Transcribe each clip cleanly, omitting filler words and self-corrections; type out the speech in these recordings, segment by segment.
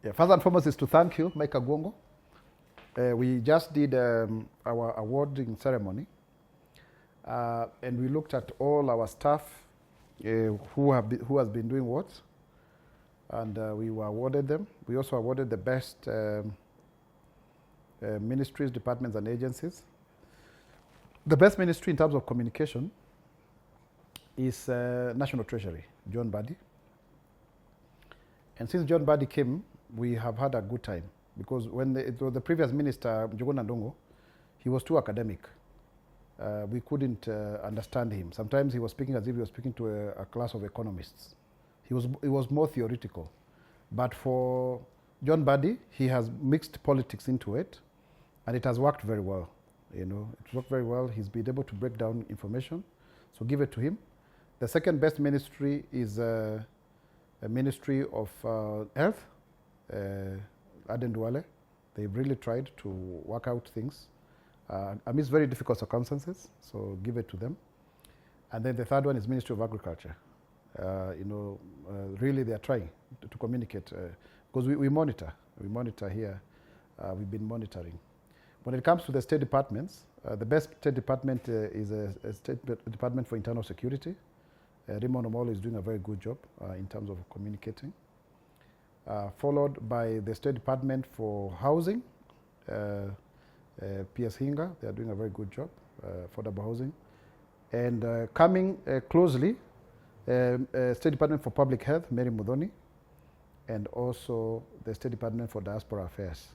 Yeah, first and foremost is to thank you, Mike Agwongo. We just did our awarding ceremony, and we looked at all our staff who has been doing what, and we were awarded them. We also awarded the best ministries, departments, and agencies. The best ministry in terms of communication is National Treasury, John Badi. And since John Badi came, we have had a good time, because when it was the previous minister, Njuguna Ndongo, he was too academic. We couldn't understand him. Sometimes he was speaking as if he was speaking to a class of economists. He was more theoretical. But for John Badi, he has mixed politics into it, and it has worked very well. You know, it worked very well. He's been able to break down information, so give it to him. The second best ministry is a Ministry of Health, Aden Duale. They've really tried to work out things amidst very difficult circumstances, so give it to them. And then the third one is Ministry of Agriculture. Really they are trying to communicate, because we monitor here. We've been monitoring. When it comes to the state departments, the best state department is a State Department for Internal Security. Raymond Omolo is doing a very good job in terms of communicating. Followed by the State Department for Housing, PS Hinga, they are doing a very good job, affordable housing. And coming closely, State Department for Public Health, Mary Mudhoni, and also the State Department for Diaspora Affairs,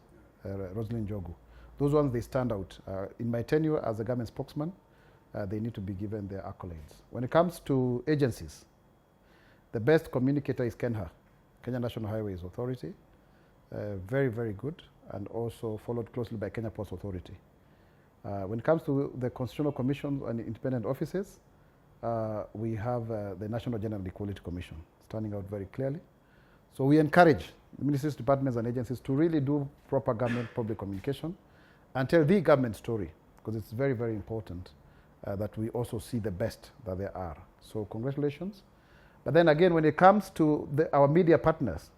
Rosalind Jogu. Those ones, they stand out. In my tenure as a government spokesman, they need to be given their accolades. When it comes to agencies, the best communicator is KENHA, Kenya National Highways Authority. Very, very good, and also followed closely by Kenya Ports Authority. When it comes to the Constitutional Commission and independent offices, we have the National Gender and Equality Commission standing out very clearly. So we encourage the ministries, departments, and agencies to really do proper government public communication and tell the government story, because it's very, very important that we also see the best that there are. So congratulations. But then again, when it comes to our media partners,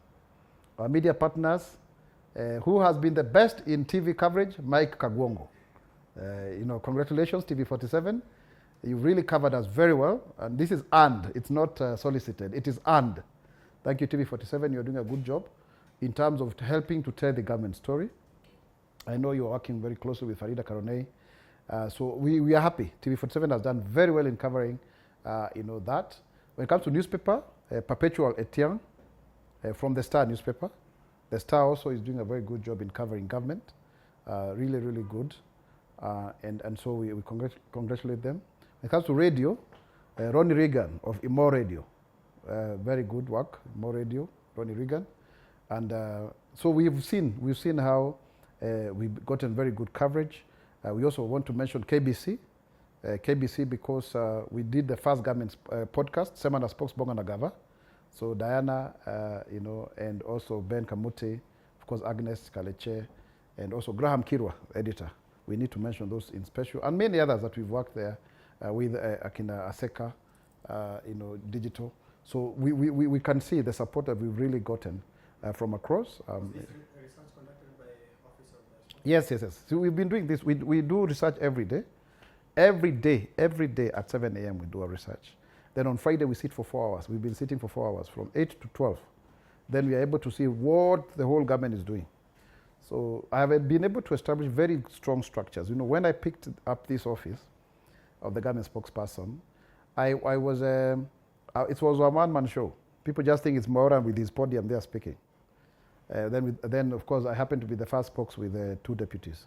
who has been the best in TV coverage? Mike Kagwongo. Congratulations, TV47. You really covered us very well, and this is earned. It's not solicited. It is earned. Thank you, TV47. You're doing a good job in terms of helping to tell the government story. I know you're working very closely with Farida Karonei. So we are happy. TV47 has done very well in covering that. When it comes to newspaper, Perpetual Etienne from the Star newspaper. The Star also is doing a very good job in covering government. Really, really good. And so we congratulate them. When it comes to radio, Ronnie Reagan of Imo Radio. Very good work, Imo Radio, Ronnie Reagan. And so we've seen how we've gotten very good coverage. We also want to mention KBC. KBC because we did the first government podcast, Semana Spokesbonga Nagava. So Diana, and also Ben Kamuti, of course Agnes Kaleche, and also Graham Kirwa, editor. We need to mention those in special, and many others that we've worked there with Akina Aseka, digital. So we can see the support that we've really gotten from across. Research conducted by Office of the Yes. So we've been doing this. We do research every day. Every day at 7 a.m. we do our research. Then on Friday we sit for 4 hours. We've been sitting for 4 hours from 8 to 12. Then we are able to see what the whole government is doing. So I have been able to establish very strong structures. When I picked up this office of the government spokesperson, I was it was a one-man show. People just think it's Mwaura with his podium there speaking. Then of course I happened to be the first spokes with 2 deputies.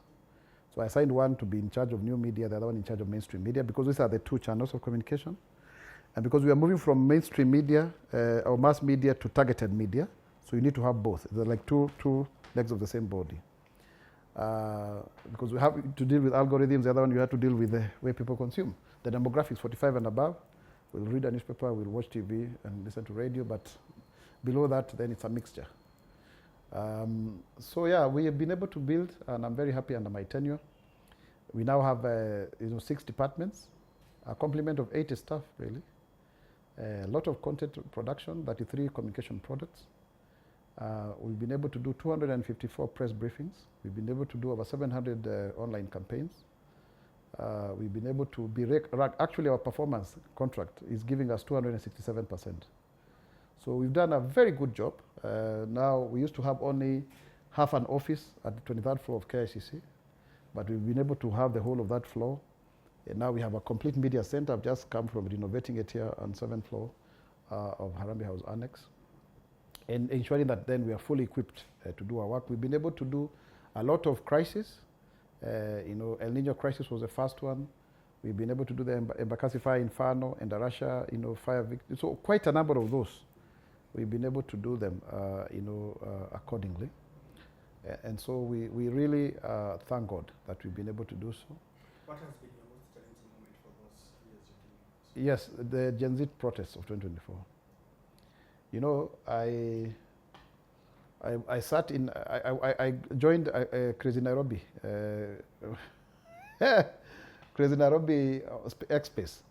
So I assigned one to be in charge of new media, the other one in charge of mainstream media, because these are the 2 channels of communication. And because we are moving from mainstream media or mass media to targeted media, so you need to have both. They're like two legs of the same body. Because we have to deal with algorithms, the other one you have to deal with the way people consume. The demographics, 45 and above, will read a newspaper, will watch TV and listen to radio, but below that, then it's a mixture. So yeah, we have been able to build, and I'm very happy under my tenure. We now have 6 departments, a complement of 80 staff really, a lot of content production, 33 communication products, We've been able to do 254 press briefings. We've been able to do over 700 online campaigns. We've been able to be, actually our performance contract is giving us 267%. So we've done a very good job. Now we used to have only half an office at the 23rd floor of KICC, but we've been able to have the whole of that floor. And now we have a complete media center. I've just come from renovating it here on 7th floor of Harambee House Annex, and ensuring that then we are fully equipped to do our work. We've been able to do a lot of crises. El Nino crisis was the first one. We've been able to do the Embakasi fire inferno and the Russia, fire victims. So quite a number of those. We've been able to do them, accordingly. And so we really thank God that we've been able to do so. What has been your most challenging moment for those years you've been? Yes, the Gen Z protests of 2024. I sat in, I joined Crazy Nairobi, Crazy Nairobi X-Space.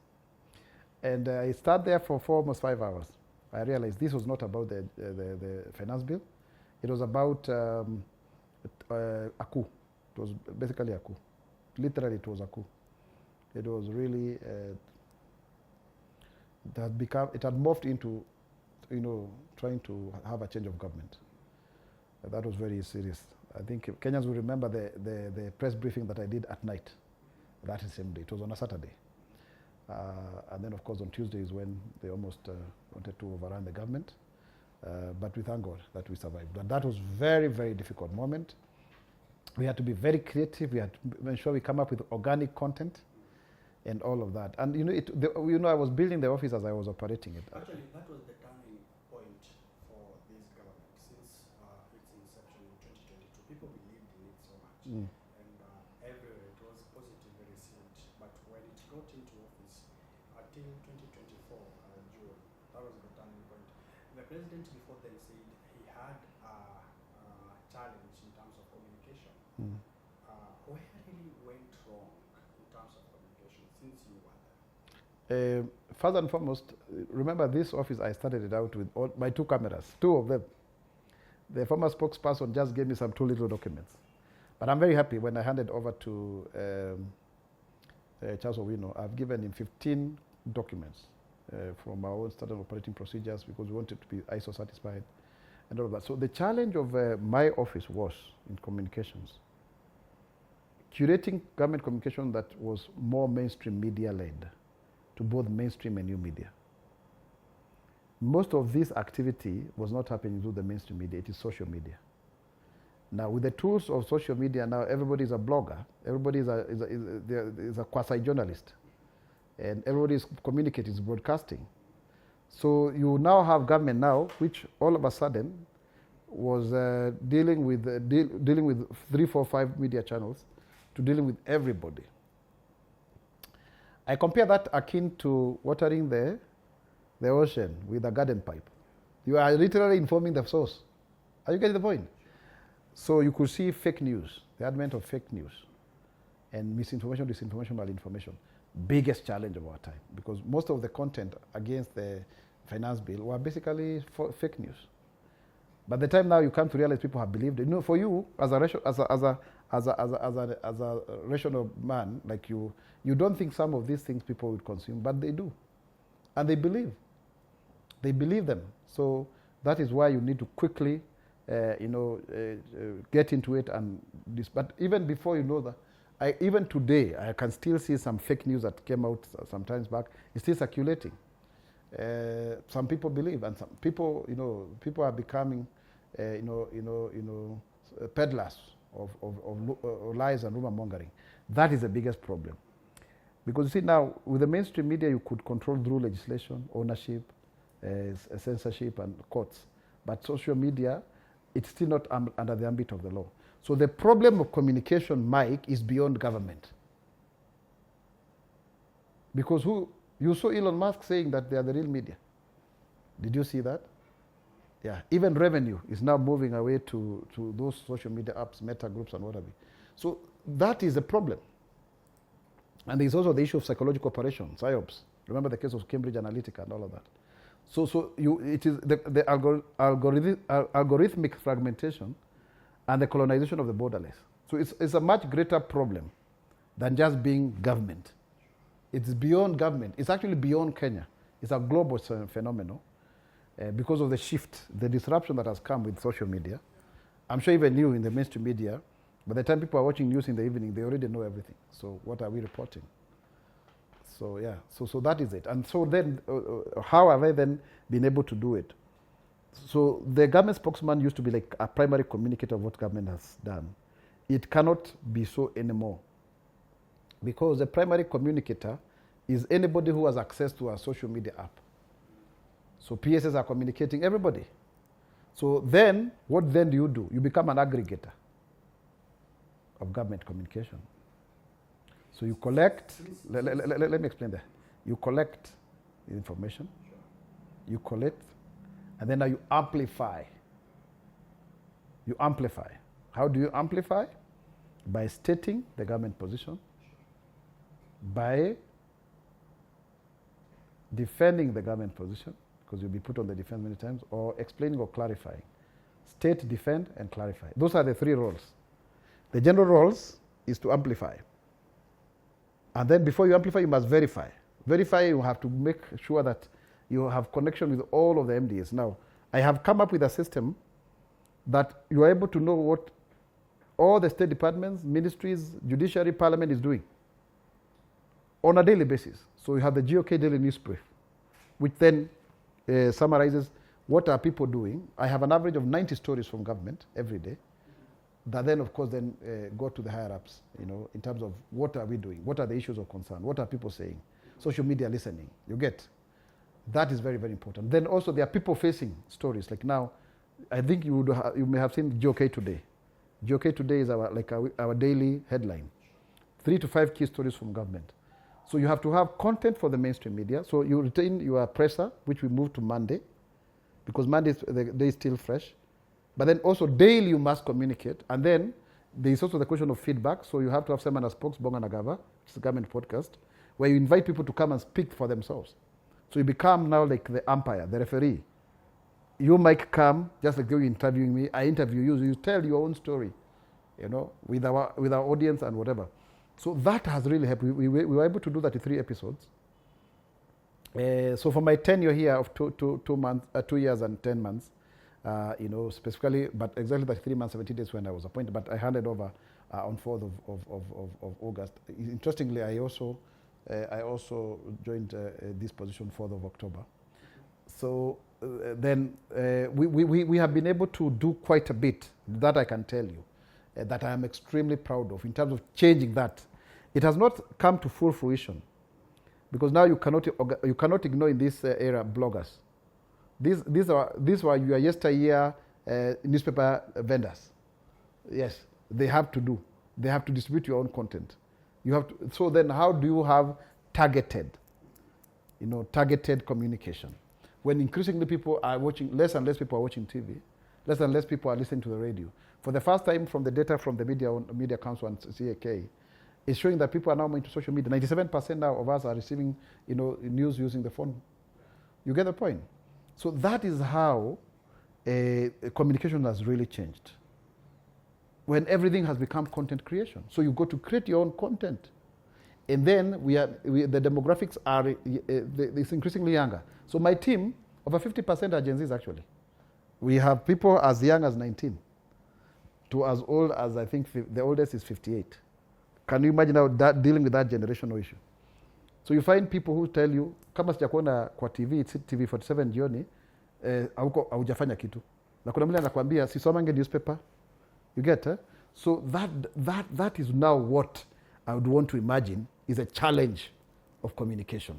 And I sat there for almost 5 hours. I realized this was not about the finance bill. It was about a coup. It was basically a coup. Literally, it was a coup. It was really, it had morphed into, trying to have a change of government. That was very serious. I think Kenyans will remember the press briefing that I did at night, that same day. It was on a Saturday. And then, of course, on Tuesday is when they almost wanted to overrun the government. But we thank God that we survived. But that was very, very difficult moment. We had to be very creative. We had to make sure we come up with organic content and all of that. And, I was building the office as I was operating it. Actually, that was the turning point for this government. Since its inception in 2022, people believed in it so much. And everywhere it was positively received. But when it got into office, until 2024 June, that was the turning point. The president before then said he had a challenge in terms of communication. Where really went wrong in terms of communication since you were there? First and foremost, remember this office, I started it out with my 2 cameras, 2 of them. The former spokesperson just gave me some 2 little documents. But I'm very happy when I handed over to Charles Owino. I've given him 15 documents from our own standard operating procedures because we wanted to be ISO satisfied and all of that. So the challenge of my office was in communications, curating government communication that was more mainstream media led to both mainstream and new media. Most of this activity was not happening through the mainstream media, it is social media. Now with the tools of social media now, everybody is a blogger, everybody is a quasi-journalist, and everybody is communicating, is broadcasting. So you now have government now, which all of a sudden was dealing with 3, 4, 5 media channels to dealing with everybody. I compare that akin to watering the ocean with a garden pipe. You are literally informing the source. Are you getting the point? So you could see fake news, the advent of fake news, and misinformation, disinformation, malinformation. Biggest challenge of our time, because most of the content against the finance bill were basically fake news. By the time now you come to realize people have believed it. For you as a rational man like you don't think some of these things people would consume, but they do, and they believe them. So that is why you need to quickly, get into it and this. But even before you know that, even today, I can still see some fake news that came out some times back. It's still circulating. Some people believe, and some people, people are becoming, peddlers of lies and rumor mongering. That is the biggest problem. Because you see now, with the mainstream media, you could control through legislation, ownership, censorship, and courts. But social media, it's still not under the ambit of the law. So the problem of communication, Mike, is beyond government. Because you saw Elon Musk saying that they are the real media. Did you see that? Yeah. Even revenue is now moving away to those social media apps, meta groups, and whatever. So that is a problem. And there's also the issue of psychological operations, PSYOPs. Remember the case of Cambridge Analytica and all of that. It is the algorithmic fragmentation and the colonization of the borderless. So it's a much greater problem than just being government. It's beyond government. It's actually beyond Kenya. It's a global phenomenon because of the shift, the disruption that has come with social media. I'm sure even you in the mainstream media, by the time people are watching news in the evening, they already know everything. So what are we reporting? So yeah, so that is it. And so then, how have I then been able to do it? So the government spokesman used to be like a primary communicator of what government has done. It cannot be so anymore, because the primary communicator is anybody who has access to a social media app. So PSS are communicating everybody. So then, what then do? You become an aggregator of government communication. So you collect, let me explain that. You collect the information, you collect, and then now you amplify. You amplify. How do you amplify? By stating the government position, by defending the government position, because you'll be put on the defense many times, or explaining or clarifying. State, defend, and clarify. Those are the three roles. The general roles is to amplify. And then before you amplify, you must verify. Verify, you have to make sure that you have connection with all of the MDAs. Now, I have come up with a system that you are able to know what all the state departments, ministries, judiciary, parliament is doing on a daily basis. So you have the GOK Daily News Brief, which then summarizes what are people doing. I have an average of 90 stories from government every day that then, of course, then go to the higher-ups, in terms of what are we doing, what are the issues of concern, what are people saying, social media listening, you get. That is very, very important. Then also there are people-facing stories. Like now, I think you may have seen GOK Today. GOK Today is our daily headline. 3 to 5 key stories from government. So you have to have content for the mainstream media. So you retain your presser, which we moved to Monday, because Monday the day is still fresh. But then also daily you must communicate. And then there is also the question of feedback. So you have to have someone as spokes, Bonga Nagava, which is a government podcast, where you invite people to come and speak for themselves. So you become now like the umpire, the referee. You might come, just like you're interviewing me, I interview you, you tell your own story, with our audience and whatever. So that has really helped. We were able to do that in 3 episodes. So for my tenure here of 2 years and 10 months, specifically, but exactly like 3 months, 17 days when I was appointed, but I handed over on 4th of August. Interestingly, I also joined this position 4th of October. So then we have been able to do quite a bit, that I can tell you, that I am extremely proud of in terms of changing that. It has not come to full fruition, because now you cannot ignore in this era bloggers. These were your yesteryear newspaper vendors. Yes, they have to distribute your own content. So then how do you have targeted communication? When increasingly people are watching, less and less people are watching TV, less and less people are listening to the radio. For the first time, from the data from the Media Council and CAK, it's showing that people are now going to social media. 97% now of us are receiving news using the phone. You get the point? So that is how communication has really changed. When everything has become content creation. So you go to create your own content. And then the demographics are it's increasingly younger. So my team, over 50% are Gen Zs actually. We have people as young as 19 to as old as, I think, the oldest is 58. Can you imagine how dealing with that generational issue? So you find people who tell you, kama sijakuona kwa TV, it's Tv47 jioni, haujafanya kitu. Na kuna mle anakuambia, sisomange newspaper. You get it? So that is now what I would want to imagine is a challenge of communication.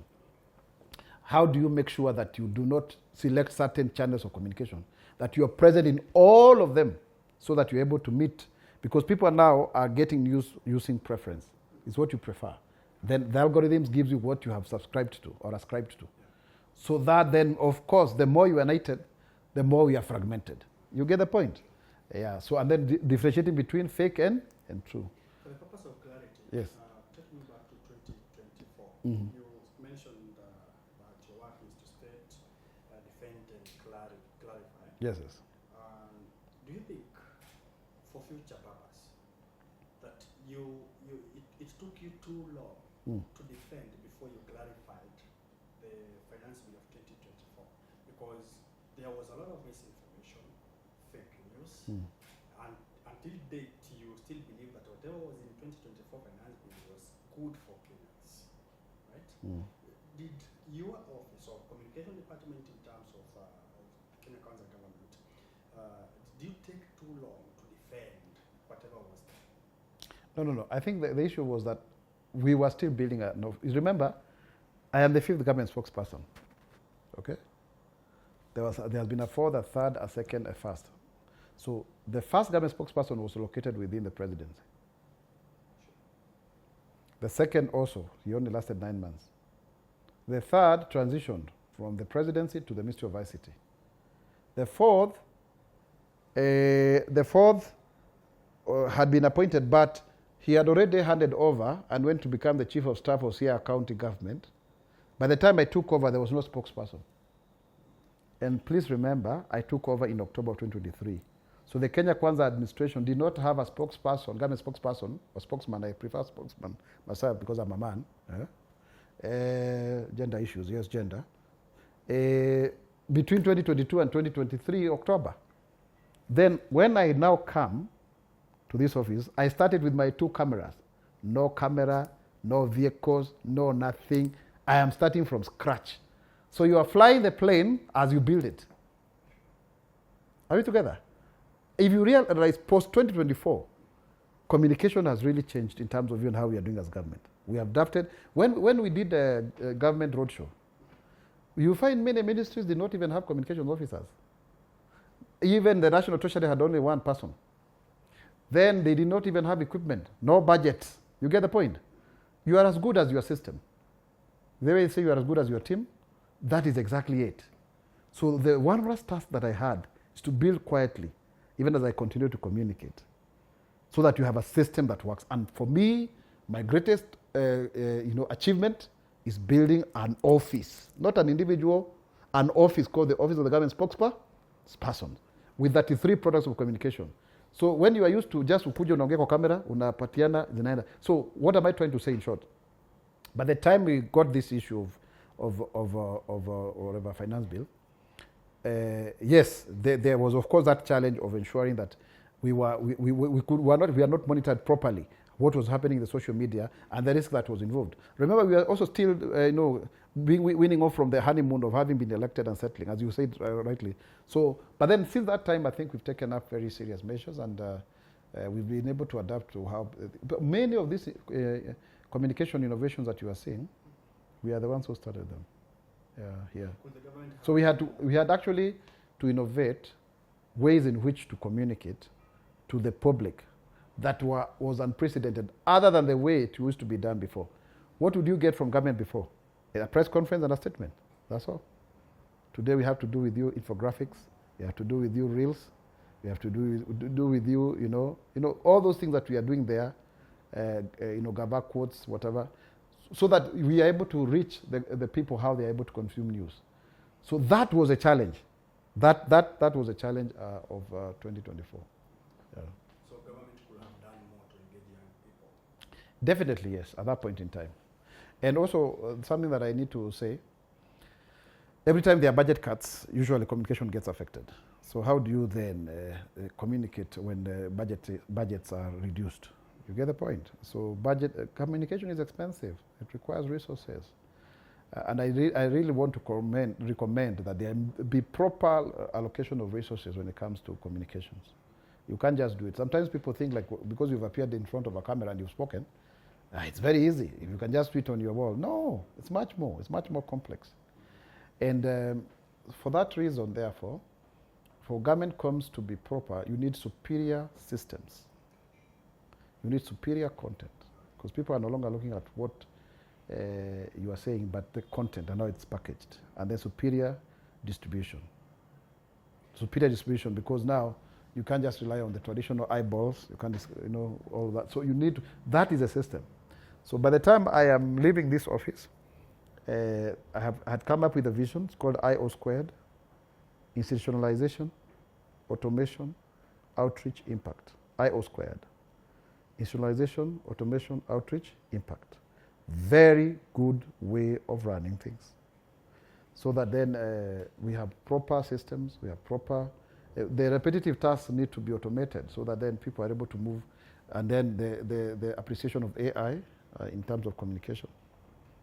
How do you make sure that you do not select certain channels of communication, that you are present in all of them so that you're able to meet? Because people now are getting news using preference. It's what you prefer. Then the algorithms gives you what you have subscribed to or ascribed to. So that then, of course, the more you are united, the more we are fragmented. You get the point? Yeah. So and then differentiating between fake and true. For the purpose of clarity, yes. Taking you back to 2024, Mm-hmm. you mentioned that your work is to state, Yes, yes. Do you think, for future purpose, that it took you too long to defend before you clarified the finance bill of 2024? Because there was a lot of misinformation, fake news, and until date you still believe that whatever was in 2024 finance bill was good for Kenyans, right? Did your office or communication department in terms of Kenya Kwanza government, did you take too long to defend whatever was there? No. I think the issue was that we were still building a... No, remember, I am the fifth government spokesperson. Okay? There has been a fourth, a third, a second, a first. So the first government spokesperson was located within the presidency. The second also, he only lasted 9 months. The third transitioned from the presidency to the Ministry of ICT. The fourth had been appointed, but he had already handed over and went to become the chief of staff of Sierra County government. By the time I took over, there was no spokesperson. And please remember, I took over in October of 2023. So the Kenya Kwanza administration did not have a spokesperson, government spokesperson, or spokesman. I prefer spokesman myself because I'm a man. Gender issues, yes, gender. Between 2022 and 2023, October. Then when I now come to this office, I started with my 2 cameras. No camera, no vehicles, no nothing. I am starting from scratch. So you are flying the plane as you build it. Are we together? If you realize post-2024, communication has really changed in terms of even how we are doing as government. We have adapted. When we did a government roadshow, you find many ministries did not even have communication officers. Even the National Treasury had only 1 person. Then they did not even have equipment, no budget. You get the point? You are as good as your system. The way you say you are as good as your team, that is exactly it. So the one last task that I had is to build quietly, even as I continue to communicate, so that you have a system that works. And for me, my greatest achievement is building an office, not an individual, an office called the Office of the Government Spokesperson, with 33 products of communication. So when you are used to just ukuja unaongea kwa kamera, unapatiana, zinaenda. So what am I trying to say in short? By the time we got this issue of whatever finance bill, yes, there was of course that challenge of ensuring that we are not monitored properly what was happening in the social media and the risk that was involved. Remember, we are also still winning off from the honeymoon of having been elected and settling, as you said rightly. So, but then since that time, I think we've taken up very serious measures, and we've been able to adapt to how. But many of these communication innovations that you are seeing, we are the ones who started them. Here. So we had actually to innovate ways in which to communicate to the public that was unprecedented, other than the way it used to be done before. What would you get from government before? A press conference and a statement. That's all. Today we have to do with you infographics. We have to do with you reels. We have to do with you, all those things that we are doing there. Gaba quotes, whatever, so that we are able to reach the people how they are able to consume news. So that was a challenge. That was a challenge of 2024. Yeah. So government could have done more to engage young people? Definitely, yes, at that point in time. And also, something that I need to say, every time there are budget cuts, usually communication gets affected. So how do you then communicate when the budgets are reduced? You get the point. So communication is expensive. It requires resources. And I really want to recommend that there be proper allocation of resources when it comes to communications. You can't just do it. Sometimes people think like because you've appeared in front of a camera and you've spoken, it's very easy. If you can just tweet on your wall. No, it's much more. It's much more complex. And for that reason, therefore, for government comms to be proper, you need superior systems. You need superior content, because people are no longer looking at what you are saying, but the content and how it's packaged. And then superior distribution. Superior distribution, because now you can't just rely on the traditional eyeballs. You can't, all of that. So you need that is a system. So by the time I am leaving this office, I had come up with a vision. It's called IO squared, institutionalization, automation, outreach, impact. I/O squared. Institutionalization, automation, outreach, impact. Very good way of running things. So that then we have proper systems, we have proper, the repetitive tasks need to be automated so that then people are able to move, and then the appreciation of AI in terms of communication,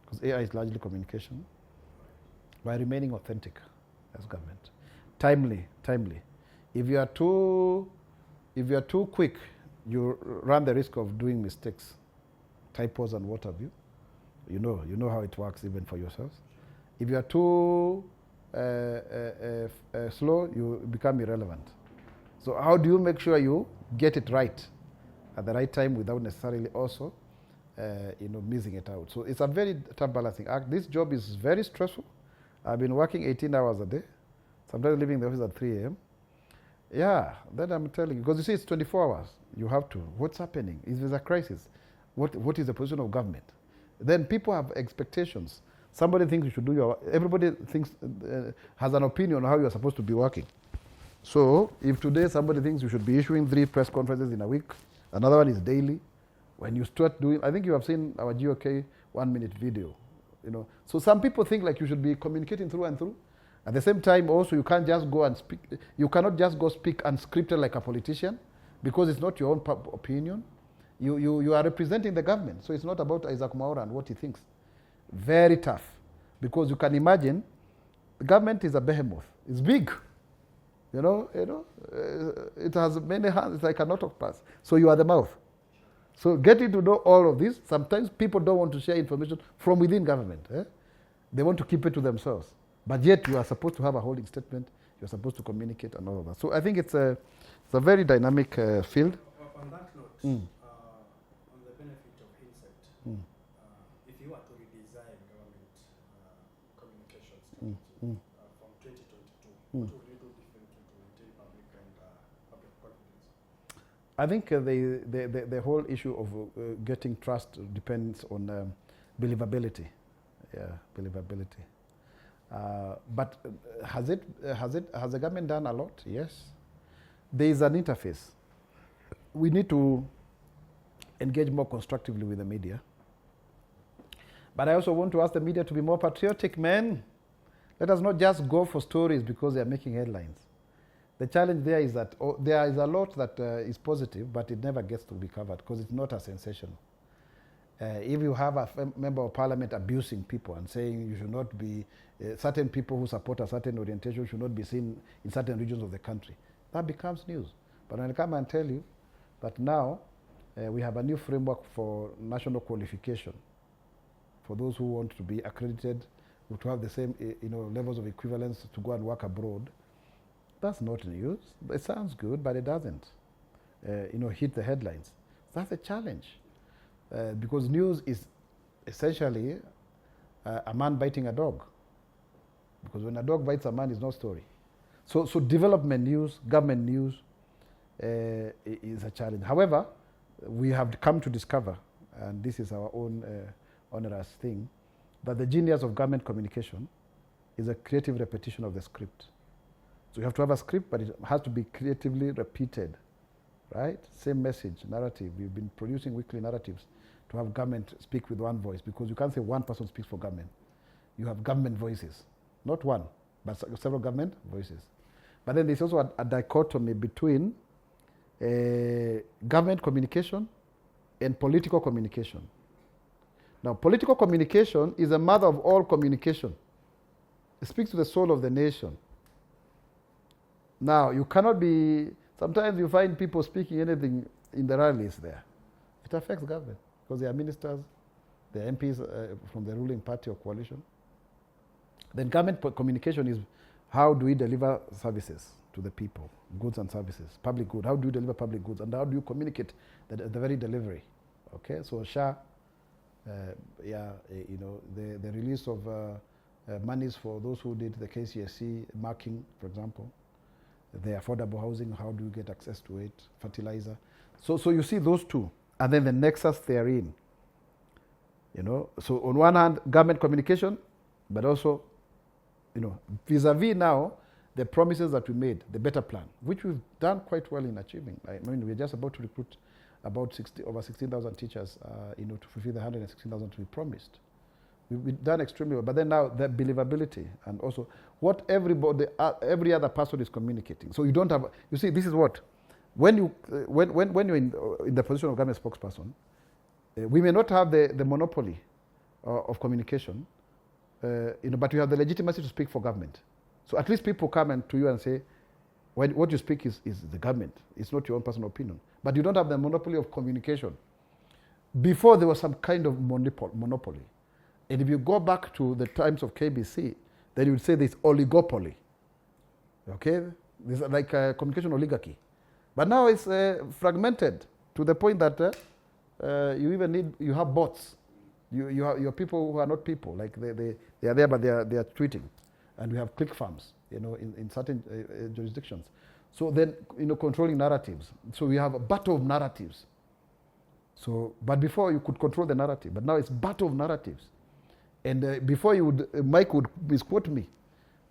because AI is largely communication, by remaining authentic as government. Timely. If you are too quick, you run the risk of doing mistakes, typos and what have you. You know how it works even for yourselves. If you are too slow, you become irrelevant. So how do you make sure you get it right at the right time without necessarily also missing it out? So it's a very tough balancing act. This job is very stressful. I've been working 18 hours a day, sometimes leaving the office at 3 a.m. Yeah, then I'm telling you, because you see it's 24 hours. You have to, what's happening? If there's a crisis, what is the position of government? Then people have expectations. Somebody thinks you should do everybody thinks, has an opinion on how you're supposed to be working. So if today somebody thinks you should be issuing 3 press conferences in a week, another one is daily, when you start doing, I think you have seen our GOK 1-minute video, So some people think like you should be communicating through and through. At the same time also you can't just go and speak, you cannot just go speak unscripted like a politician, because it's not your own opinion. You are representing the government, so it's not about Isaac Mwaura and what he thinks. Very tough, because you can imagine the government is a behemoth. It's big, it has many hands. It's like an octopus. So you are the mouth. So getting to know all of this, sometimes people don't want to share information from within government. They want to keep it to themselves. But yet you are supposed to have a holding statement. You're supposed to communicate and all of that. So I think it's a very dynamic field. On that note, on the benefit of hindsight, if you were to redesign government communications strategy from 2022, what would you do differently to maintain public and public confidence? I think the whole issue of getting trust depends on believability. Yeah, believability. But has the government done a lot? Yes. There is an interface. We need to engage more constructively with the media. But I also want to ask the media to be more patriotic, man. Let us not just go for stories because they are making headlines. The challenge there is that there is a lot that is positive, but it never gets to be covered because it's not as sensational. If you have a member of parliament abusing people and saying you should not be, certain people who support a certain orientation should not be seen in certain regions of the country, that becomes news. But when I come and tell you that now we have a new framework for national qualification for those who want to be accredited, to have the same levels of equivalence to go and work abroad, that's not news. It sounds good, but it doesn't hit the headlines. That's a challenge. Because news is essentially a man biting a dog. Because when a dog bites a man, it's no story. So development news, government news is a challenge. However, we have come to discover, and this is our own onerous thing, that the genius of government communication is a creative repetition of the script. So you have to have a script, but it has to be creatively repeated, right? Same message, narrative. We've been producing weekly narratives to have government speak with one voice, because you can't say one person speaks for government. You have government voices, not one, but several government voices. But then there's also a dichotomy between government communication and political communication. Now, political communication is the mother of all communication. It speaks to the soul of the nation. Now, you cannot be, sometimes you find people speaking anything in the rallies there. It affects government because they are ministers, they are MPs from the ruling party or coalition. Then government communication is how do we deliver services to the people, goods and services, public good. How do you deliver public goods, and how do you communicate the very delivery? Okay, so SHA, the release of monies for those who did the KCSE marking, for example, the affordable housing, how do you get access to it, fertilizer. So you see those two, and then the nexus therein. So on one hand, government communication, but also, vis-a-vis now, the promises that we made, the better plan, which we've done quite well in achieving. I mean, we're just about to recruit about over 16,000 teachers, to fulfill the 116,000 we promised. We've done extremely well. But then now the believability and also what every other person is communicating. So you don't have, you see, this is what, when you're in the position of government spokesperson, we may not have the monopoly of communication, but you have the legitimacy to speak for government. So at least people come to you and say, what you speak is the government. It's not your own personal opinion. But you don't have the monopoly of communication. Before, there was some kind of monopoly. And if you go back to the times of KBC, then you would say there's oligopoly. Okay? There's like a communication oligarchy. But now it's fragmented to the point that you have bots. You have people who are not people. Like they are there, but they are tweeting. And we have click farms, in certain jurisdictions. So then, controlling narratives. So we have a battle of narratives. So, but before you could control the narrative, but now it's battle of narratives. And before Mike would misquote me,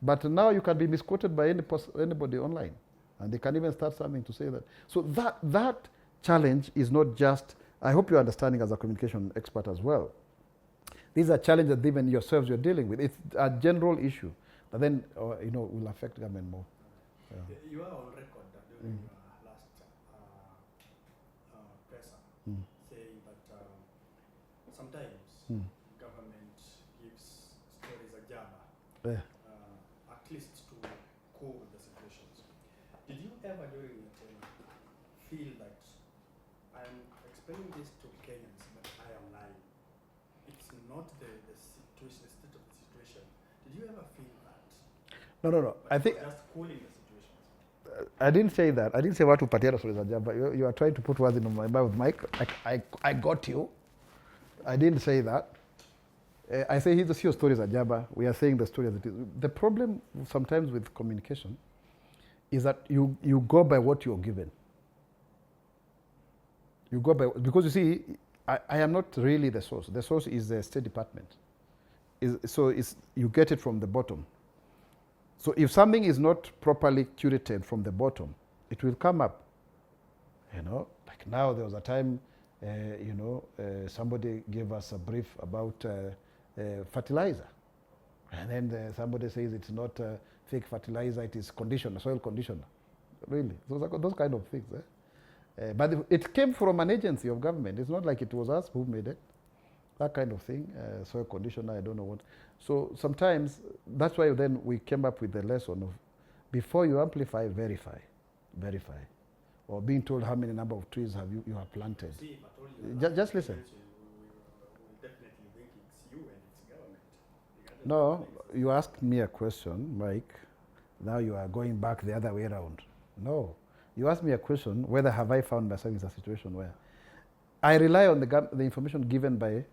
but now you can be misquoted by anybody online, and they can even start something to say that. So that challenge is not just. I hope you're understanding as a communication expert as well. These are challenges that even yourselves you're dealing with. It's a general issue, but then will affect government more. Yeah. You are on record during your last presser saying that sometimes government gives stories a jab, at least to cool the situations. Did you ever during your tenure feel that I'm explaining this to Kenyans, but I am lying? It's not the situation, the state of the situation. Did you ever feel that? No. But I think just cooling the situations. I didn't say that. I didn't say what to Patiara stories are but you are trying to put words in my mouth, Mike. I got you. I didn't say that. I say here's your stories are Jabba. We are saying the story as it is. The problem sometimes with communication is that you go by what you're given. You go by, because you see, I am not really the source. The source is the State Department. You get it from the bottom. So if something is not properly curated from the bottom, it will come up. Like now there was a time, somebody gave us a brief about fertilizer. And then somebody says it's not fake fertilizer, it is conditioner, soil conditioner. Really, those kind of things. But it came from an agency of government. It's not like it was us who made it. That kind of thing, soil conditioner, I don't know what. So sometimes, that's why then we came up with the lesson of, before you amplify, verify. Or being told how many number of trees you have planted. See, if I told you just listen. we definitely think it's you and it's government. No, you asked me a question, Mike. Now you are going back the other way around. No. You asked me a question, whether have I found myself in a situation where I rely on the information given by.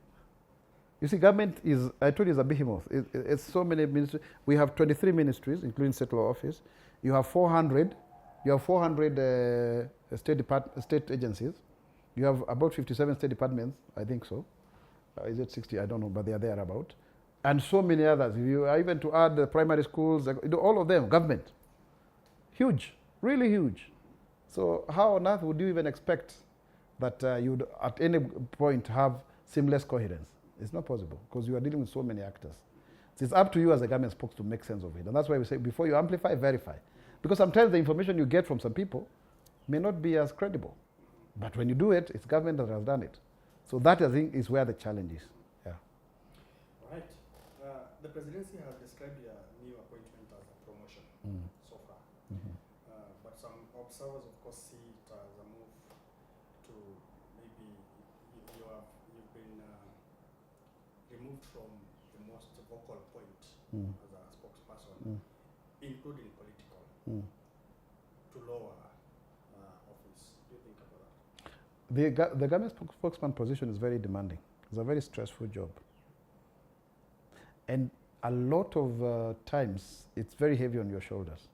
You see, government I told you, is a behemoth. It's so many ministries. We have 23 ministries, including State Law Office. You have 400 state agencies. You have about 57 state departments, I think so. Is it 60? I don't know, but they are there about. And so many others. If you are even to add the primary schools, all of them, government. Huge, really huge. So how on earth would you even expect that you'd at any point have seamless coherence? It's not possible because you are dealing with so many actors. So it's up to you as a government spokesperson to make sense of it. And that's why we say before you amplify, verify. Because sometimes the information you get from some people may not be as credible. But when you do it, it's government that has done it. So that, I think, is where the challenge is. Yeah. Right. The presidency has described your new appointment as a promotion so far. But some observers, of course, see it as a move to maybe you've been removed from the most vocal point as a spokesperson, including political, to lower office. What do you think about that? The government spokesman position is very demanding. It's a very stressful job. And a lot of times, it's very heavy on your shoulders,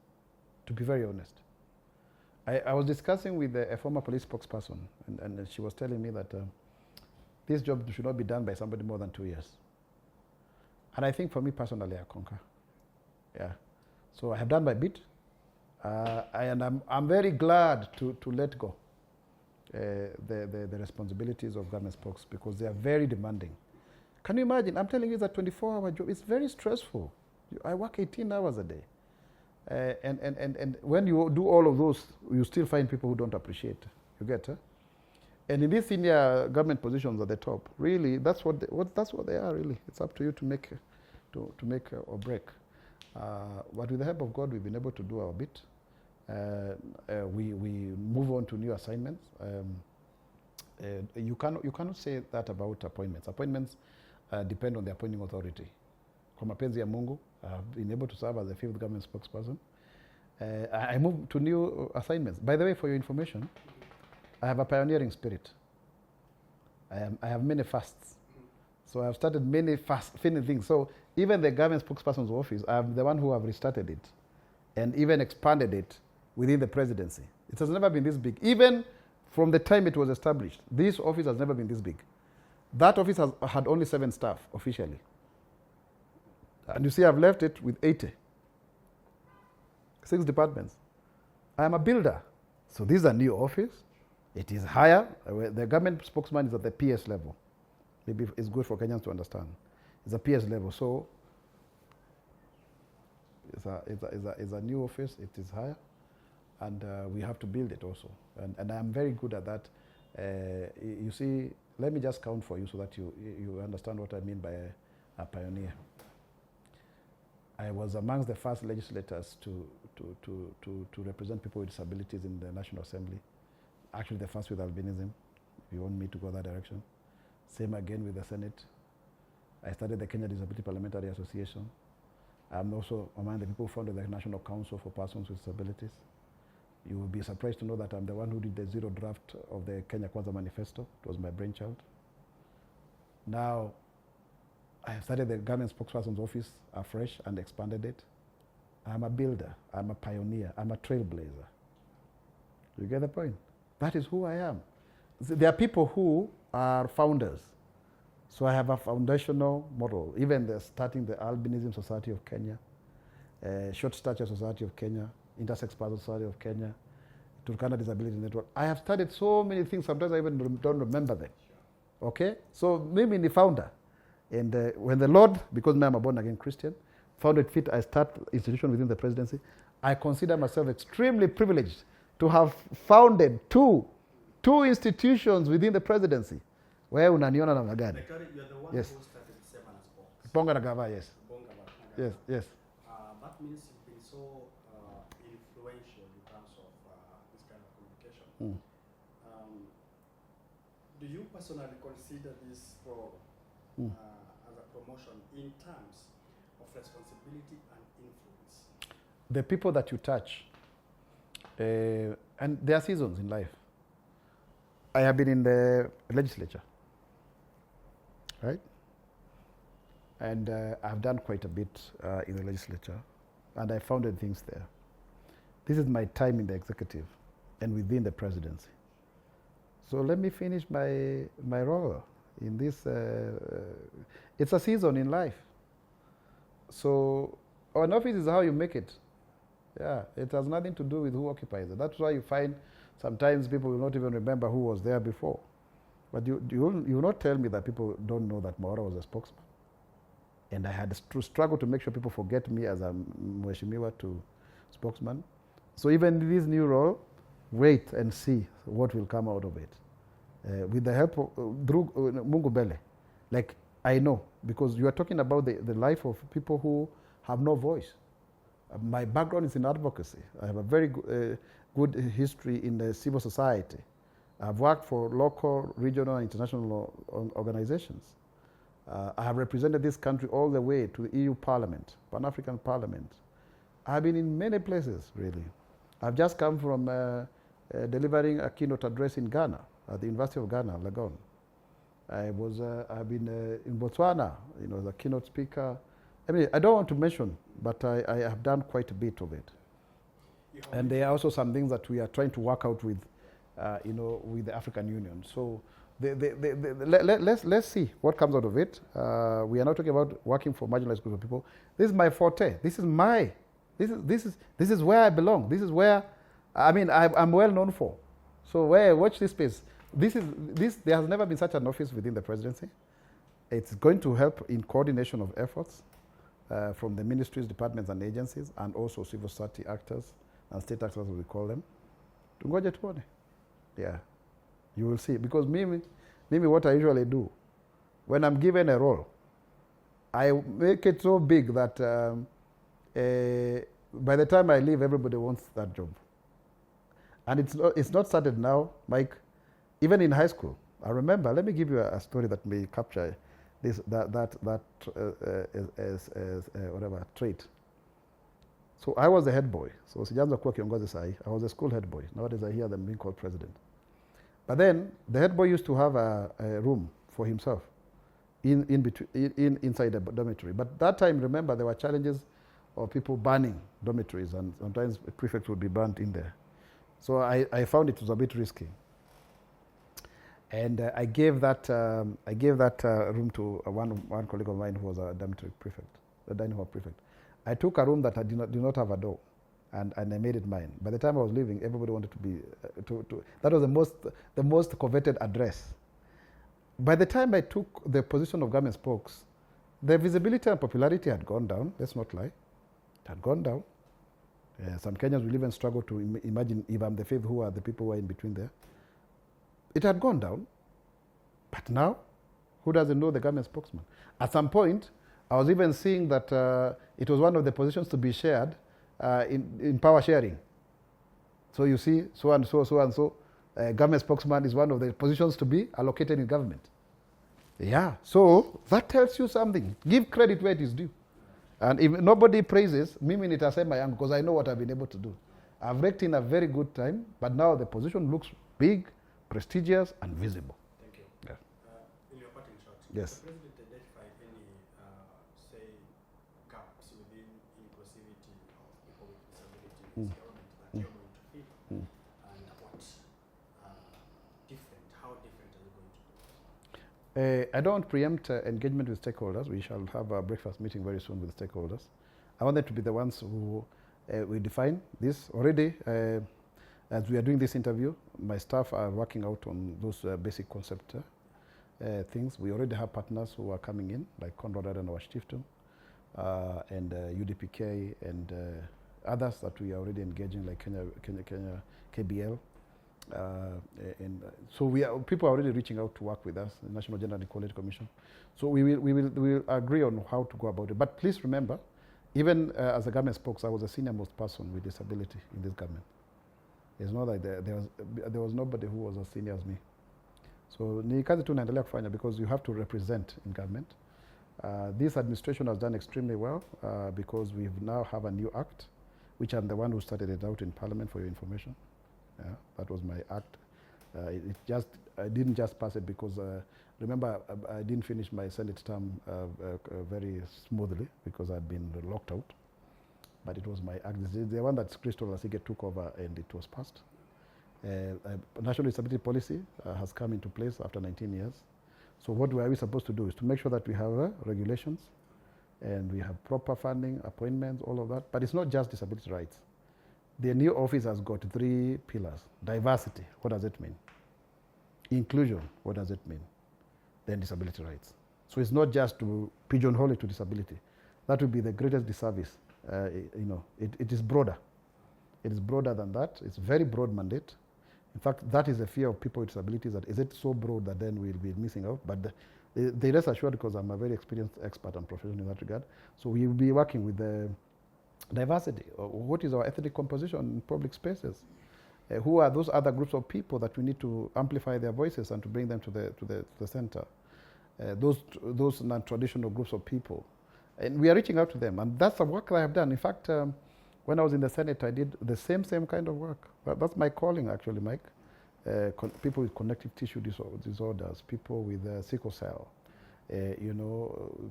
to be very honest. I was discussing with a former police spokesperson, and she was telling me that this job should not be done by somebody more than 2 years. And I think for me personally, I concur. Yeah. So I have done my bit. And I'm very glad to let go the responsibilities of government spokes because they are very demanding. Can you imagine? I'm telling you, it's a 24-hour job. It's very stressful. I work 18 hours a day. And when you do all of those, you still find people who don't appreciate. You get it? And in these senior government positions at the top, really, that's what they are. Really, it's up to you to make or break. But with the help of God, we've been able to do our bit. We move on to new assignments. You cannot say that about appointments. Appointments depend on the appointing authority. Kwa mapenzi ya Mungu, I've been able to serve as the 5th government spokesperson. I moved to new assignments. By the way, for your information, I have a pioneering spirit. I have many fasts. So I've started many things. So even the government spokesperson's office, I'm the one who have restarted it and even expanded it within the presidency. It has never been this big. Even from the time it was established, this office has never been this big. That office had only 7 staff officially. And you see, I've left it with 80. 6 departments. I am a builder. So this is a new office. It is higher. The government spokesman is at the PS level. Maybe it's good for Kenyans to understand. It's a PS level. So it's a new office. It is higher. And we have to build it also. And I'm very good at that. You see, let me just count for you so that you understand what I mean by a pioneer. I was amongst the first legislators to represent people with disabilities in the National Assembly. Actually, the first with albinism, if you want me to go that direction. Same again with the Senate. I started the Kenya Disability Parliamentary Association. I'm also among the people who founded the National Council for Persons with Disabilities. You will be surprised to know that I'm the one who did the 0 draft of the Kenya Kwanza Manifesto. It was my brainchild. Now, I have started the government spokesperson's office afresh and expanded it. I'm a builder. I'm a pioneer. I'm a trailblazer. You get the point? That is who I am. There are people who are founders. So I have a foundational model. Even starting the Albinism Society of Kenya, Short Stature Society of Kenya, Intersex Person Society of Kenya, Turkana Disability Network. I have started so many things, sometimes I even don't remember them. Okay? So maybe the founder. And when the Lord, because I'm a born-again Christian, found it fit I start institution within the presidency, I consider myself extremely privileged to have founded two institutions within the presidency. Where unaniona namna gani? You're the one Yes. who started 7 as box. Ponga na Gava, yes. Bonga. Yes. That means you've been so influential in terms of this kind of communication. Mm. Do you personally consider this role as a promotion in terms of responsibility and influence? The people that you touch, and there are seasons in life. I have been in the legislature, right? And I've done quite a bit in the legislature, and I founded things there. This is my time in the executive and within the presidency. So let me finish my role in this. It's a season in life. So an office is how you make it. Yeah, it has nothing to do with who occupies it. That's why you find sometimes people will not even remember who was there before. But you will not tell me that people don't know that Mwaura was a spokesman. And I had to struggle to make sure people forget me as a Mheshimiwa to spokesman. So even in this new role, wait and see what will come out of it. With the help of Mungu Bele. Like, I know, because you are talking about the life of people who have no voice. My background is in advocacy. I have a very good history in the civil society. I've worked for local, regional, and international organizations. I have represented this country all the way to the EU Parliament, Pan-African Parliament. I've been in many places, really. I've just come from delivering a keynote address in Ghana, at the University of Ghana, Legon. I've been in Botswana, as a keynote speaker. I mean, I don't want to mention, but I have done quite a bit of it. And there are also some things that we are trying to work out with, with the African Union. So let's see what comes out of it. We are not talking about working for marginalized groups of people. This is my forte. This is my This is where I belong. This is where, I mean, I'm well known for. So watch this space. There has never been such an office within the presidency. It's going to help in coordination of efforts from the ministries, departments, and agencies, and also civil society actors and state actors, as we call them. Tungoje tuone. Yeah, you will see. Because maybe what I usually do, when I'm given a role, I make it so big that by the time I leave, everybody wants that job. And it's not started now, Mike. Even in high school, I remember. Let me give you a story that may capture this whatever trait. So I was the head boy. So sijaanza kuwa kiongozi sahi. I was a school head boy. Nowadays I hear them being called president. But then the head boy used to have a room for himself inside the dormitory. But that time, remember, there were challenges of people burning dormitories, and sometimes prefects would be burnt in there. So I found it was a bit risky. And I gave that room to one colleague of mine who was a dormitory prefect, a dining hall prefect. I took a room that did not have a door, and I made it mine. By the time I was leaving, everybody wanted to be that was the most coveted address. By the time I took the position of government spokes, the visibility and popularity had gone down. Let's not lie, it had gone down. Some Kenyans will even struggle to imagine if I'm the fifth, who are the people who are in between there. It had gone down, but now, who doesn't know the government spokesman? At some point, I was even seeing that it was one of the positions to be shared in power sharing. So you see, so and so, government spokesman is one of the positions to be allocated in government. Yeah, so that tells you something. Give credit where it is due. And if nobody praises, mimi nitasema yangu, because I know what I've been able to do. I've worked in a very good time, but now the position looks big, prestigious, and visible. Thank you. Yeah. In your parting shot, yes. the president identified any, say, gaps within inclusivity of people with disability in his government that you're going to fill? And what how different are you going to do? I don't preempt engagement with stakeholders. We shall have a breakfast meeting very soon with stakeholders. I want them to be the ones who we define this already. As we are doing this interview, my staff are working out on those basic concept things. We already have partners who are coming in, like Conrad and our Stiftung, and UDPK, and others that we are already engaging, like Kenya KBL. And so people are already reaching out to work with us, the National Gender and Equality Commission. So we will agree on how to go about it. But please remember, even as a government spokes, I was the senior most person with disability in this government. It's not like there was nobody who was as senior as me. So ni kazi tu naendelea kufanya, because you have to represent in government. This administration has done extremely well because we now have a new act, which I'm the one who started it out in Parliament, for your information. Yeah, that was my act. I didn't just pass it because, remember, I didn't finish my Senate term very smoothly because I'd been locked out. But it was my act. The one that Crystal Lasige took over, and it was passed. National disability policy has come into place after 19 years. So what are we supposed to do is to make sure that we have regulations and we have proper funding, appointments, all of that. But it's not just disability rights. The new office has got 3 pillars. Diversity, what does it mean? Inclusion, what does it mean? Then disability rights. So it's not just to pigeonhole it to disability. That would be the greatest disservice. It is broader. It is broader than that. It's a very broad mandate. In fact, that is the fear of people with disabilities, that is it so broad that then we'll be missing out. But they rest assured, because I'm a very experienced expert and professional in that regard. So we will be working with the diversity. What is our ethnic composition in public spaces? Who are those other groups of people that we need to amplify their voices and to bring them to the center? Those non-traditional groups of people. And we are reaching out to them, and that's the work that I have done. In fact, when I was in the Senate, I did the same kind of work. But that's my calling, actually, Mike. People with connective tissue disorders, people with sickle cell,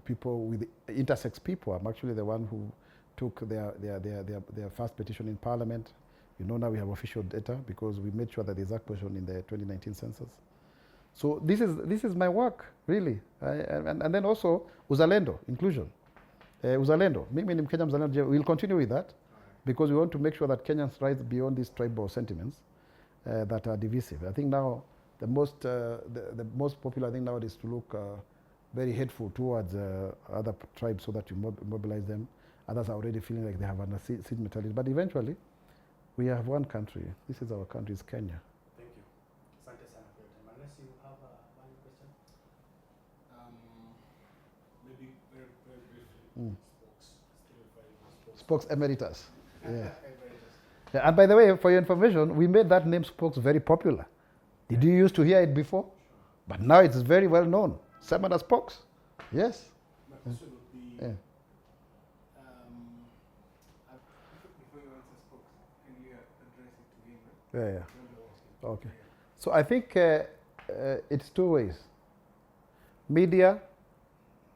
people with intersex people. I'm actually the one who took their first petition in Parliament. Now we have official data because we made sure that there's position in the 2019 census. So this is my work, really. And then also Uzalendo, inclusion. Uzalendo, mimi ni Mkenya mzalendo. We'll continue with that. because we want to make sure that Kenyans rise beyond these tribal sentiments that are divisive. I think now the most popular thing nowadays is to look very hateful towards other tribes so that you mobilize them. Others are already feeling like they have an siege mentality. But eventually, we have one country. This is our country, it's Kenya. Thank you. Asante sana for your time. Unless you have one question? Maybe very, very briefly. Spokes Emeritus. Yeah. Yeah. And by the way, for your information, we made that name Spokes very popular. Did you used to hear it before? But now it's very well known. Someone as Spokes. Yes. My question would be, yeah. Before you answer Spokes, can you address it to him? Right? Yeah. Okay. So I think it's two ways. Media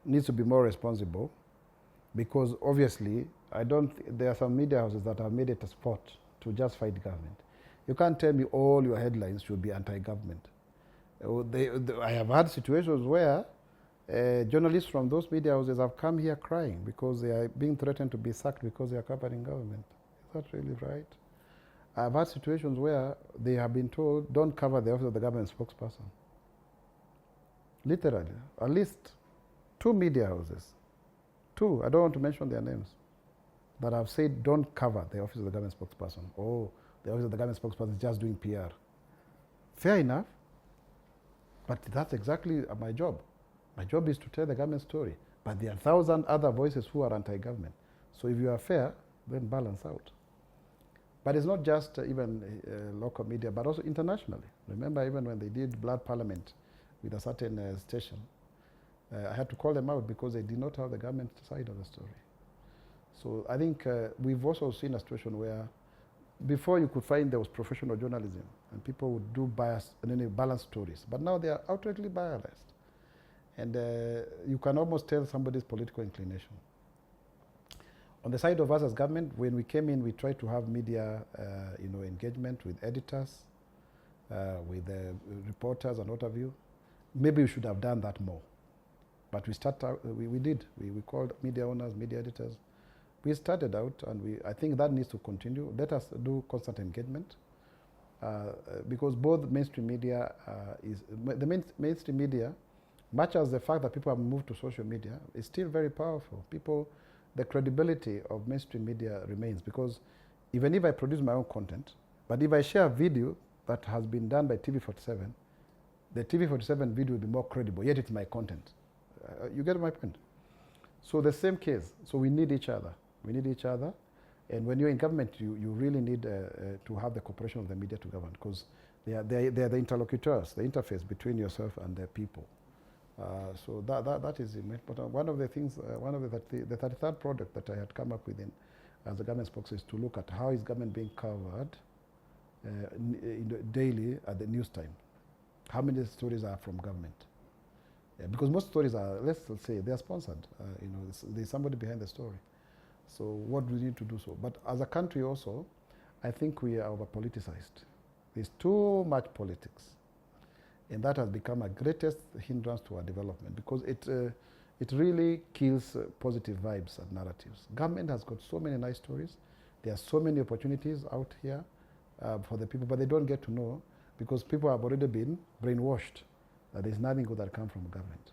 needs to be more responsible, because obviously there are some media houses that have made it a sport to just fight government. You can't tell me all your headlines should be anti-government. I have had situations where journalists from those media houses have come here crying because they are being threatened to be sacked because they are covering government. Is that really right? I've had situations where they have been told, don't cover the office of the government spokesperson. Literally, at least 2 media houses, 2, I don't want to mention their names, that have said don't cover the office of the government spokesperson. Oh, the office of the government spokesperson is just doing PR. Fair enough, but that's exactly my job. My job is to tell the government story, but there are 1,000 other voices who are anti-government. So if you are fair, then balance out. But it's not just even local media, but also internationally. Remember, even when they did Blood Parliament with a certain station, I had to call them out because they did not have the government side of the story. So I think we've also seen a situation where before you could find there was professional journalism and people would do bias and then balanced stories. But now they are outrightly biased. And you can almost tell somebody's political inclination. On the side of us as government, when we came in, we tried to have media engagement with editors, with reporters and what have you. Maybe we should have done that more. But we did. We called media owners, media editors. We started out, and I think that needs to continue. Let us do constant engagement, because both mainstream media mainstream media, much as the fact that people have moved to social media, is still very powerful. The credibility of mainstream media remains, because even if I produce my own content, but if I share a video that has been done by TV47, the TV47 video will be more credible, yet it's my content. You get my point? So the same case. So we need each other. We need each other. And when you're in government, you really need to have the cooperation of the media to govern, because they are the interlocutors, the interface between yourself and the people. So that is important. One of the things, the 33rd project that I had come up with as a government spokesman is to look at how is government being covered daily at the news time. How many stories are from government? Yeah, because most stories are, let's say, they are sponsored. There's somebody behind the story. So what do we need to do so? But as a country also, I think we are over-politicized. There's too much politics. And that has become a greatest hindrance to our development, because it really kills positive vibes and narratives. Government has got so many nice stories. There are so many opportunities out here for the people, but they don't get to know, because people have already been brainwashed that there's nothing good that comes from government.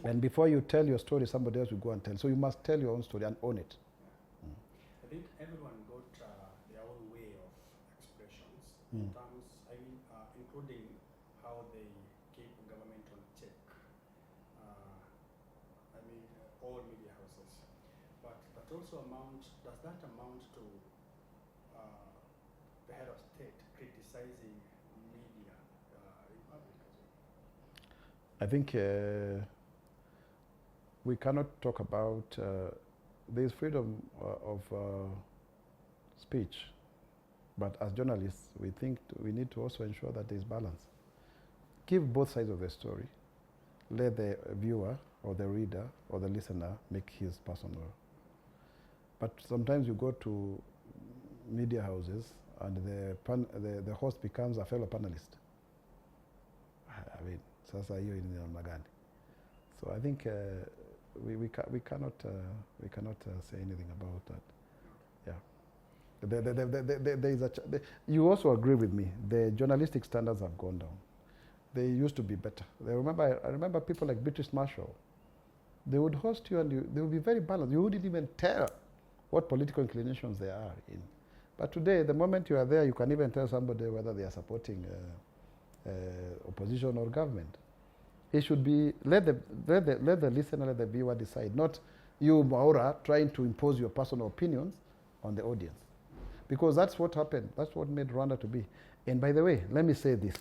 And before you tell your story, somebody else will go and tell. So you must tell your own story and own it. I think everyone got their own way of expressions, in terms, including how they keep government on check. All media houses. But that also does that amount to the head of state criticizing media in public as well? I think we cannot talk about, there is freedom of speech, but as journalists, we think we need to also ensure that there is balance. Give both sides of the story. Let the viewer or the reader or the listener make his personal. But sometimes you go to media houses and the host becomes a fellow panelist. I mean, sasa hiyo ni namna gani? So I think we cannot say anything about that. Yeah. There is you also agree with me. The journalistic standards have gone down. They used to be better. I remember people like British Marshall. They would host you and they would be very balanced. You wouldn't even tell what political inclinations they are in. But today, the moment you are there, you can even tell somebody whether they are supporting opposition or government. It should be, let the listener, let the viewer decide, not you, Mwaura, trying to impose your personal opinions on the audience. Because that's what happened. That's what made Rwanda to be. And by the way, let me say this.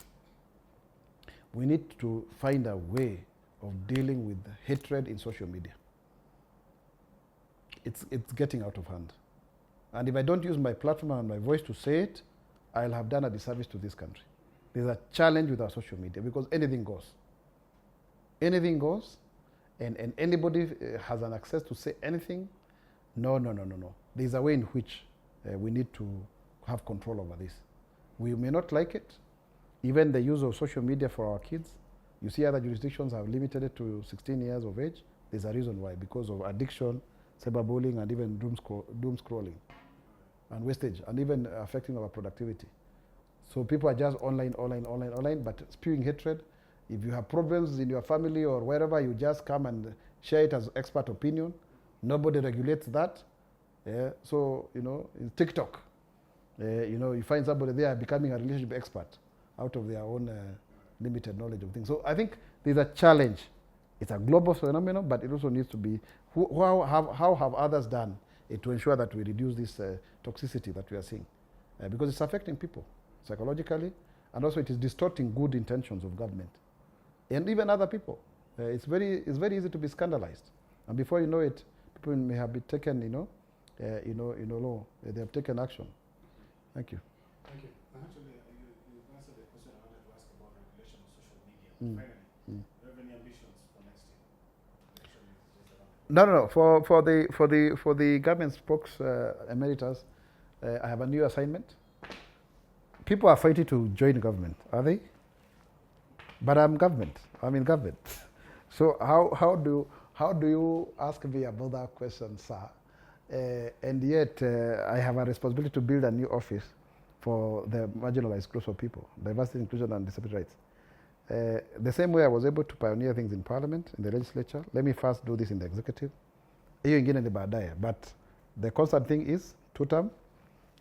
We need to find a way of dealing with hatred in social media. It's getting out of hand. And if I don't use my platform and my voice to say it, I'll have done a disservice to this country. There's a challenge with our social media because anything goes. Anything goes, and anybody has an access to say anything. No. There's a way in which we need to have control over this. We may not like it. Even the use of social media for our kids. You see other jurisdictions have limited it to 16 years of age. There's a reason why, because of addiction, cyberbullying, and even doom scrolling and wastage, and even affecting our productivity. So people are just online, but spewing hatred. If you have problems in your family or wherever, you just come and share it as expert opinion. Nobody regulates that. So, in TikTok, you find somebody there becoming a relationship expert out of their own limited knowledge of things. So I think there's a challenge. It's a global phenomenon, but it also needs to be, how have others done to ensure that we reduce this toxicity that we are seeing? Because it's affecting people psychologically, and also it is distorting good intentions of government and even other people. It's very easy to be scandalized, and before you know it, people may have been taken, law. They have taken action. Thank you. Thank you. Actually, you answered the question I wanted to ask about regulation of social media. Finally, do you have any ambitions for next year? No. For the government spokes emeritus, I have a new assignment. People are fighting to join government, are they? But I'm government. I'm in government. So how do you ask me about that question, sir? And yet I have a responsibility to build a new office for the marginalized groups of people, diversity, inclusion, and disability rights. The same way I was able to pioneer things in Parliament, in the legislature, let me first do this in the executive. But the constant thing is, 2-term,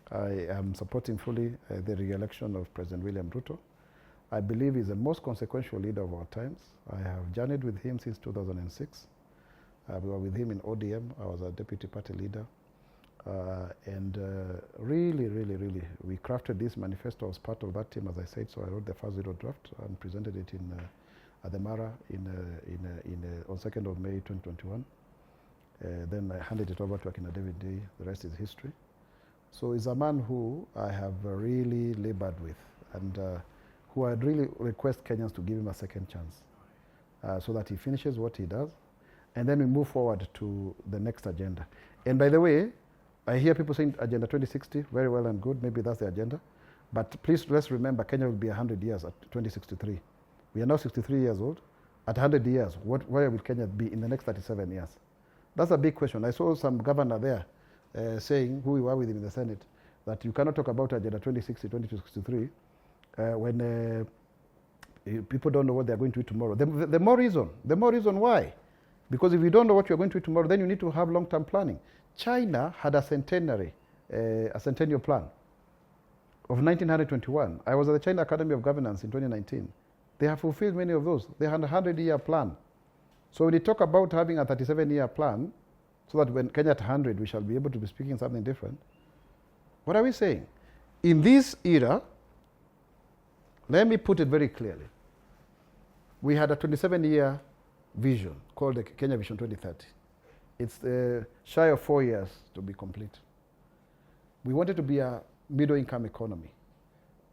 I am supporting fully the re-election of President William Ruto. I believe he's the most consequential leader of our times. I have journeyed with him since 2006. We were with him in ODM. I was a deputy party leader. Really, we crafted this manifesto as part of that team, as I said. So I wrote the first zero draft and presented it at the Mara on 2nd of May 2021. Then I handed it over to Akina David Day. The rest is history. So he's a man who I have really labored with, and who I'd really request Kenyans to give him a second chance, so that he finishes what he does, and then we move forward to the next agenda. And by the way, I hear people saying Agenda 2060, very well and good, maybe that's the agenda, but please let's remember Kenya will be 100 years at 2063. We are now 63 years old. At 100 years, where will Kenya be in the next 37 years? That's a big question. I saw some governor there saying, who we were with him in the Senate, that you cannot talk about Agenda 2060, 2063 when people don't know what they're going to eat tomorrow. The more reason why. Because if you don't know what you're going to eat tomorrow, then you need to have long-term planning. China had a centennial plan of 1921. I was at the China Academy of Governance in 2019. They have fulfilled many of those. They had a 100-year plan. So when you talk about having a 37-year plan, so that when Kenya at 100, we shall be able to be speaking something different, what are we saying? In this era, let me put it very clearly. We had a 27-year vision called the Kenya Vision 2030. It's shy of 4 years to be complete. We wanted to be a middle-income economy.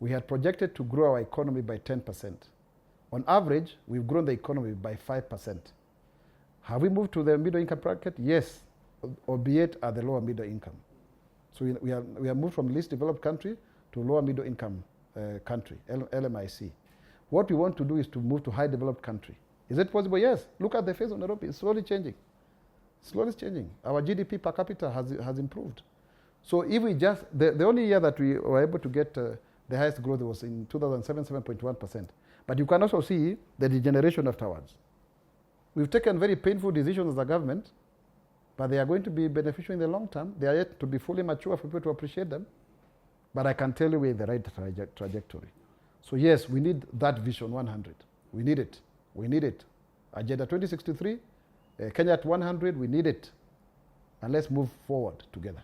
We had projected to grow our economy by 10%. On average, we've grown the economy by 5%. Have we moved to the middle-income bracket? Yes, albeit at the lower middle income. So we have moved from least developed country to lower middle-income country, LMIC. What we want to do is to move to high developed country. Is it possible? Yes. Look at the face of Nairobi. It's slowly changing. Slowly changing. Our GDP per capita has improved. So if we just, the only year that we were able to get the highest growth was in 2007, 7.1%. But you can also see the degeneration afterwards. We've taken very painful decisions as a government, but they are going to be beneficial in the long term. They are yet to be fully mature for people to appreciate them. But I can tell you we're in the right trajectory. So yes, we need that Vision 100. We need it. We need it. Agenda 2063, Kenya at 100, we need it. And let's move forward together.